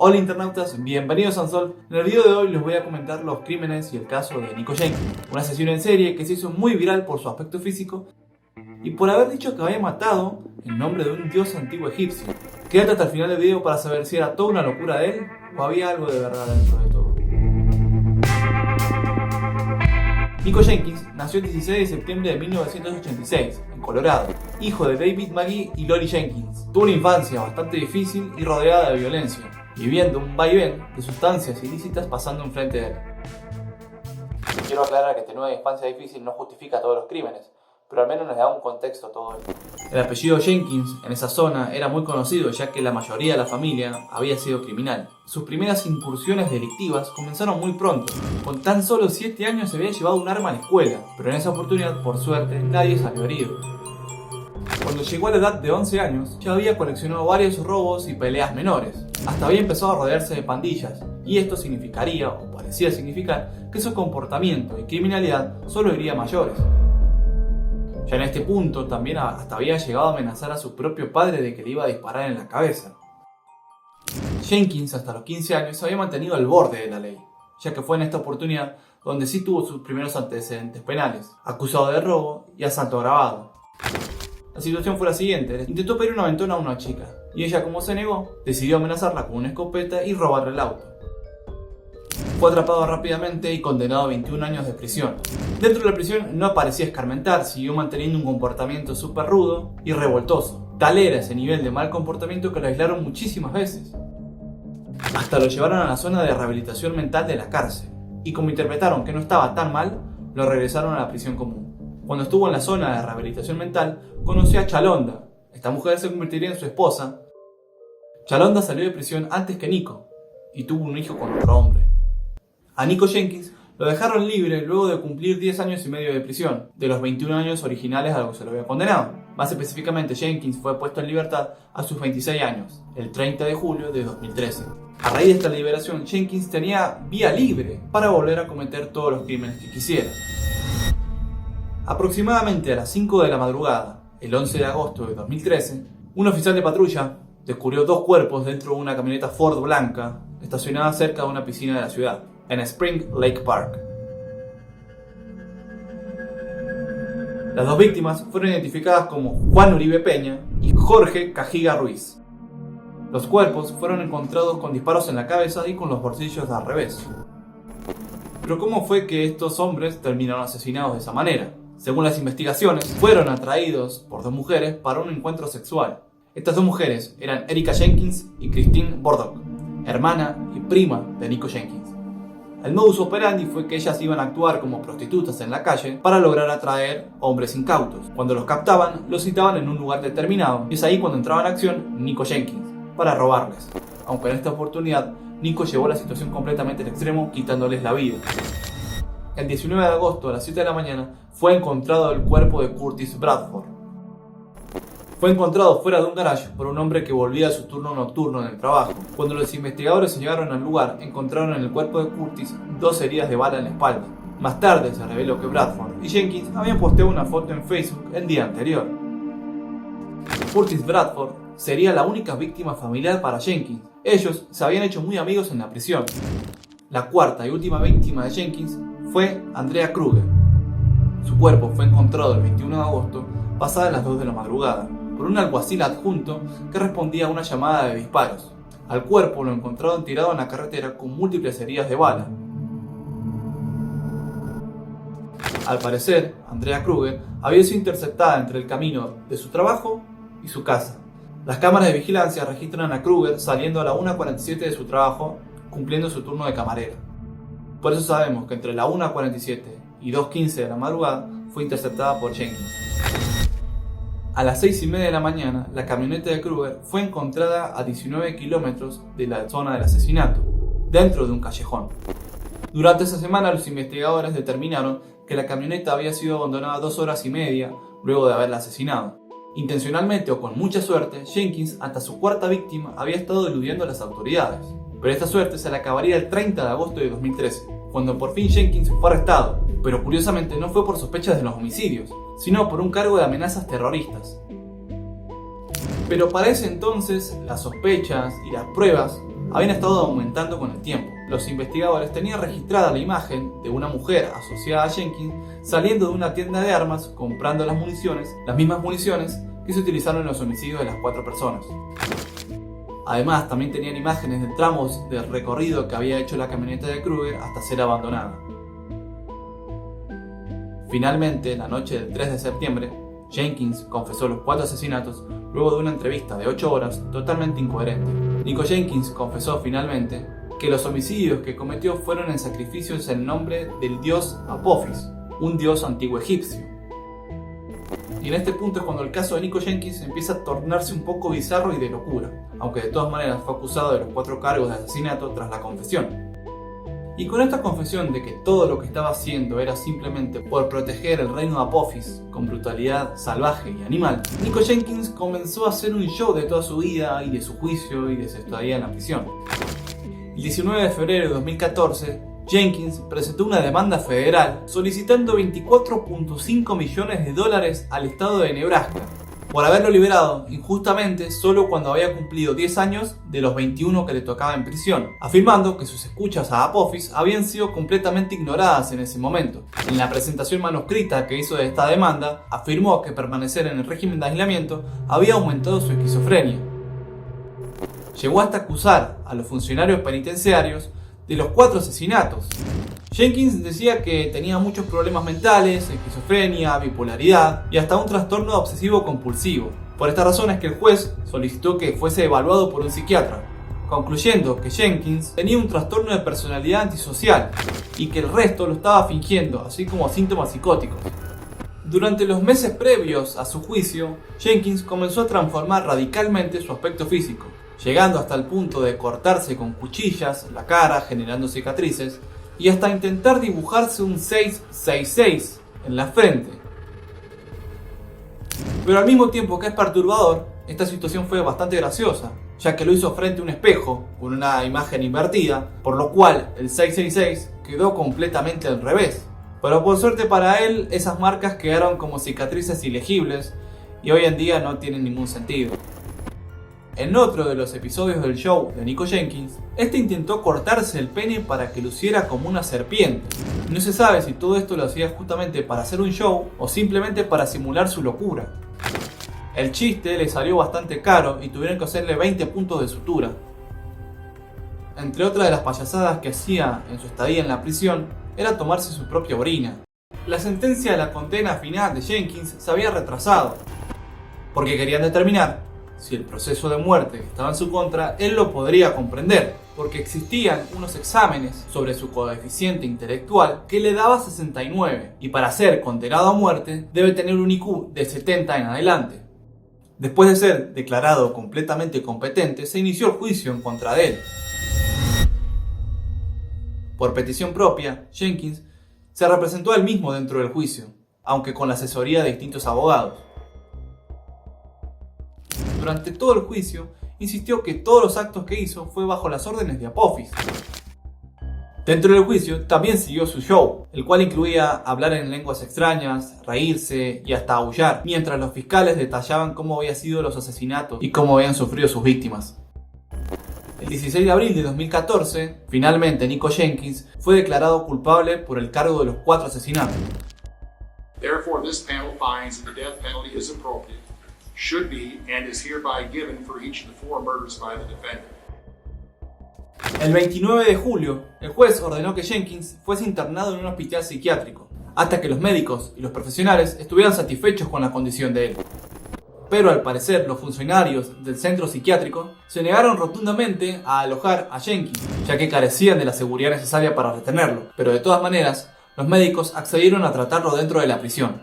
Hola internautas, bienvenidos a Unsolved. En el video de hoy les voy a comentar los crímenes y el caso de Nico Jenkins, un asesino en serie que se hizo muy viral por su aspecto físico y por haber dicho que había matado en nombre de un dios antiguo egipcio. Quédate hasta el final del video para saber si era toda una locura de él o había algo de verdad dentro de todo. Nico Jenkins nació el 16 de septiembre de 1986, en Colorado, hijo de David McGee y Lori Jenkins. Tuvo una infancia bastante difícil y rodeada de violencia, viviendo un vaivén de sustancias ilícitas pasando enfrente de él. Quiero aclarar que tener una infancia difícil no justifica todos los crímenes, pero al menos nos da un contexto a todo esto. El apellido Jenkins en esa zona era muy conocido ya que la mayoría de la familia había sido criminal. Sus primeras incursiones delictivas comenzaron muy pronto. Con tan solo 7 años se había llevado un arma a la escuela, pero en esa oportunidad, por suerte, nadie salió herido. Cuando llegó a la edad de 11 años, ya había coleccionado varios robos y peleas menores. Hasta había empezado a rodearse de pandillas, y esto significaría, o parecía significar, que su comportamiento y criminalidad solo iría a mayores. Ya en este punto también hasta había llegado a amenazar a su propio padre de que le iba a disparar en la cabeza. Jenkins hasta los 15 años se había mantenido al borde de la ley, ya que fue en esta oportunidad donde sí tuvo sus primeros antecedentes penales, acusado de robo y asalto agravado. La situación fue la siguiente: intentó pedir un aventón a una chica, y ella, como se negó, decidió amenazarla con una escopeta y robarle el auto. Fue atrapado rápidamente y condenado a 21 años de prisión. Dentro de la prisión no parecía escarmentar, siguió manteniendo un comportamiento súper rudo y revoltoso. Tal era ese nivel de mal comportamiento que lo aislaron muchísimas veces. Hasta lo llevaron a la zona de rehabilitación mental de la cárcel, y como interpretaron que no estaba tan mal, lo regresaron a la prisión común. Cuando estuvo en la zona de rehabilitación mental, conoció a Chalonda. Esta mujer se convertiría en su esposa. Chalonda salió de prisión antes que Nico, y tuvo un hijo con otro hombre. A Nico Jenkins lo dejaron libre luego de cumplir 10 años y medio de prisión, de los 21 años originales a los que se lo había condenado. Más específicamente, Jenkins fue puesto en libertad a sus 26 años, el 30 de julio de 2013. A raíz de esta liberación, Jenkins tenía vía libre para volver a cometer todos los crímenes que quisiera. Aproximadamente a las 5 de la madrugada, el 11 de agosto de 2013, un oficial de patrulla descubrió 2 cuerpos dentro de una camioneta Ford blanca estacionada cerca de una piscina de la ciudad, en Spring Lake Park. Las 2 víctimas fueron identificadas como Juan Uribe Peña y Jorge Cajiga Ruiz. Los cuerpos fueron encontrados con disparos en la cabeza y con los bolsillos al revés. Pero ¿cómo fue que estos hombres terminaron asesinados de esa manera? Según las investigaciones, fueron atraídos por 2 mujeres para un encuentro sexual. Estas 2 mujeres eran Erika Jenkins y Christine Bordock, hermana y prima de Nico Jenkins. El modus operandi fue que ellas iban a actuar como prostitutas en la calle para lograr atraer hombres incautos. Cuando los captaban, los citaban en un lugar determinado, y es ahí cuando entraba en acción Nico Jenkins, para robarles. Aunque en esta oportunidad, Nico llevó la situación completamente al extremo, quitándoles la vida. El 19 de agosto a las 7 de la mañana fue encontrado el cuerpo de Curtis Bradford. Fue encontrado fuera de un garage por un hombre que volvía a su turno nocturno en el trabajo. Cuando los investigadores llegaron al lugar, encontraron en el cuerpo de Curtis 2 heridas de bala en la espalda. Más tarde se reveló que Bradford y Jenkins habían posteado una foto en Facebook el día anterior. Curtis Bradford sería la única víctima familiar para Jenkins. Ellos se habían hecho muy amigos en la prisión. La cuarta y última víctima de Jenkins fue Andrea Kruger. Su cuerpo fue encontrado el 21 de agosto, pasadas las 2 de la madrugada, por un alguacil adjunto que respondía a una llamada de disparos. Al cuerpo lo encontraron tirado en la carretera con múltiples heridas de bala. Al parecer, Andrea Kruger había sido interceptada entre el camino de su trabajo y su casa. Las cámaras de vigilancia registran a Kruger saliendo a la 1:47 de su trabajo, cumpliendo su turno de camarera. Por eso sabemos que entre la 1:47 y 2:15 de la madrugada fue interceptada por Jenkins. A las 6:30 de la mañana, la camioneta de Kruger fue encontrada a 19 kilómetros de la zona del asesinato, dentro de un callejón. Durante esa semana, los investigadores determinaron que la camioneta había sido abandonada 2 horas y media luego de haberla asesinado. Intencionalmente o con mucha suerte, Jenkins, hasta su 4ª víctima, había estado eludiendo a las autoridades. Pero esta suerte se le acabaría el 30 de agosto de 2013, cuando por fin Jenkins fue arrestado. Pero curiosamente no fue por sospechas de los homicidios, sino por un cargo de amenazas terroristas. Pero para ese entonces, las sospechas y las pruebas habían estado aumentando con el tiempo. Los investigadores tenían registrada la imagen de una mujer asociada a Jenkins saliendo de una tienda de armas comprando las mismas municiones que se utilizaron en los homicidios de las 4 personas. Además, también tenían imágenes de tramos del recorrido que había hecho la camioneta de Krueger hasta ser abandonada. Finalmente, la noche del 3 de septiembre, Jenkins confesó los 4 asesinatos luego de una entrevista de 8 horas totalmente incoherente. Nico Jenkins confesó finalmente que los homicidios que cometió fueron en sacrificios en nombre del dios Apophis, un dios antiguo egipcio. Y en este punto es cuando el caso de Nico Jenkins empieza a tornarse un poco bizarro y de locura, aunque de todas maneras fue acusado de los 4 cargos de asesinato tras la confesión. Y con esta confesión de que todo lo que estaba haciendo era simplemente por proteger el reino de Apophis con brutalidad salvaje y animal, Nico Jenkins comenzó a hacer un show de toda su vida y de su juicio y de su estadía en la prisión. El 19 de febrero de 2014, Jenkins presentó una demanda federal solicitando $24.5 millones al estado de Nebraska por haberlo liberado injustamente solo cuando había cumplido 10 años de los 21 que le tocaba en prisión, afirmando que sus escuchas a Apophis habían sido completamente ignoradas en ese momento. En la presentación manuscrita que hizo de esta demanda, afirmó que permanecer en el régimen de aislamiento había aumentado su esquizofrenia. Llegó hasta acusar a los funcionarios penitenciarios de los 4 asesinatos. Jenkins decía que tenía muchos problemas mentales, esquizofrenia, bipolaridad y hasta un trastorno obsesivo compulsivo. Por esta razón es que el juez solicitó que fuese evaluado por un psiquiatra, concluyendo que Jenkins tenía un trastorno de personalidad antisocial y que el resto lo estaba fingiendo, así como síntomas psicóticos. Durante los meses previos a su juicio, Jenkins comenzó a transformar radicalmente su aspecto físico, llegando hasta el punto de cortarse con cuchillas la cara generando cicatrices y hasta intentar dibujarse un 666 en la frente. Pero al mismo tiempo que es perturbador, esta situación fue bastante graciosa, ya que lo hizo frente a un espejo con una imagen invertida, por lo cual el 666 quedó completamente al revés. Pero por suerte para él, esas marcas quedaron como cicatrices ilegibles y hoy en día no tienen ningún sentido. En otro de los episodios del show de Nico Jenkins, este intentó cortarse el pene para que luciera como una serpiente. No se sabe si todo esto lo hacía justamente para hacer un show o simplemente para simular su locura. El chiste le salió bastante caro y tuvieron que hacerle 20 puntos de sutura. Entre otras de las payasadas que hacía en su estadía en la prisión, era tomarse su propia orina. La sentencia de la condena final de Jenkins se había retrasado, porque querían determinar si el proceso de muerte que estaba en su contra, él lo podría comprender, porque existían unos exámenes sobre su coeficiente intelectual que le daba 69, y para ser condenado a muerte debe tener un IQ de 70 en adelante. Después de ser declarado completamente competente, se inició el juicio en contra de él. Por petición propia, Jenkins se representó a él mismo dentro del juicio, aunque con la asesoría de distintos abogados. Durante todo el juicio, insistió que todos los actos que hizo fue bajo las órdenes de Apophis. Dentro del juicio también siguió su show, el cual incluía hablar en lenguas extrañas, reírse y hasta aullar, mientras los fiscales detallaban cómo habían sido los asesinatos y cómo habían sufrido sus víctimas. El 16 de abril de 2014, finalmente Nico Jenkins fue declarado culpable por el cargo de los 4 asesinatos. Therefore, this panel finds that the death penalty is appropriate, should be, and is hereby given for each of the 4 murders by the defendant. El 29 de julio, el juez ordenó que Jenkins fuese internado en un hospital psiquiátrico, hasta que los médicos y los profesionales estuvieran satisfechos con la condición de él. Pero al parecer los funcionarios del centro psiquiátrico se negaron rotundamente a alojar a Jenkins, ya que carecían de la seguridad necesaria para retenerlo, pero de todas maneras, los médicos accedieron a tratarlo dentro de la prisión.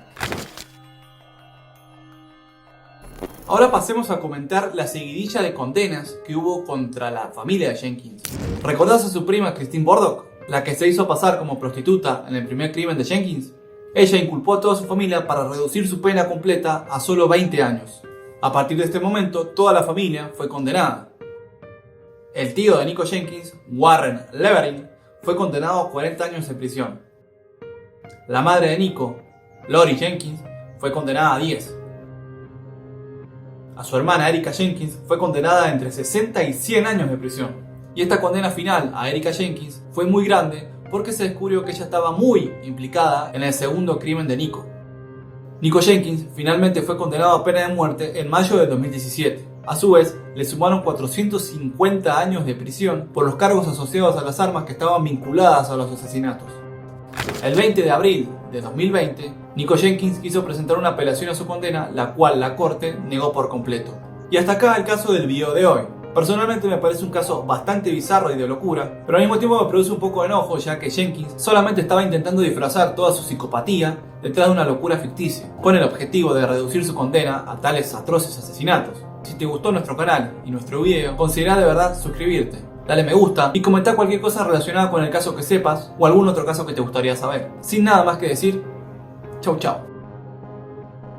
Ahora pasemos a comentar la seguidilla de condenas que hubo contra la familia de Jenkins. ¿Recordás a su prima Christine Bordock, la que se hizo pasar como prostituta en el primer crimen de Jenkins? Ella inculpó a toda su familia para reducir su pena completa a solo 20 años. A partir de este momento, toda la familia fue condenada. El tío de Nico Jenkins, Warren Levering, fue condenado a 40 años en prisión. La madre de Nico, Lori Jenkins, fue condenada a 10. A su hermana Erika Jenkins fue condenada a entre 60 y 100 años de prisión. Y esta condena final a Erika Jenkins fue muy grande porque se descubrió que ella estaba muy implicada en el segundo crimen de Nico. Nico Jenkins finalmente fue condenado a pena de muerte en mayo de 2017. A su vez, le sumaron 450 años de prisión por los cargos asociados a las armas que estaban vinculadas a los asesinatos. El 20 de abril de 2020, Nico Jenkins quiso presentar una apelación a su condena, la cual la corte negó por completo. Y hasta acá el caso del video de hoy. Personalmente me parece un caso bastante bizarro y de locura, pero al mismo tiempo me produce un poco de enojo, ya que Jenkins solamente estaba intentando disfrazar toda su psicopatía detrás de una locura ficticia, con el objetivo de reducir su condena a tales atroces asesinatos. Si te gustó nuestro canal y nuestro video, considera de verdad suscribirte, dale me gusta y comentar cualquier cosa relacionada con el caso que sepas o algún otro caso que te gustaría saber. Sin nada más que decir, chau chau.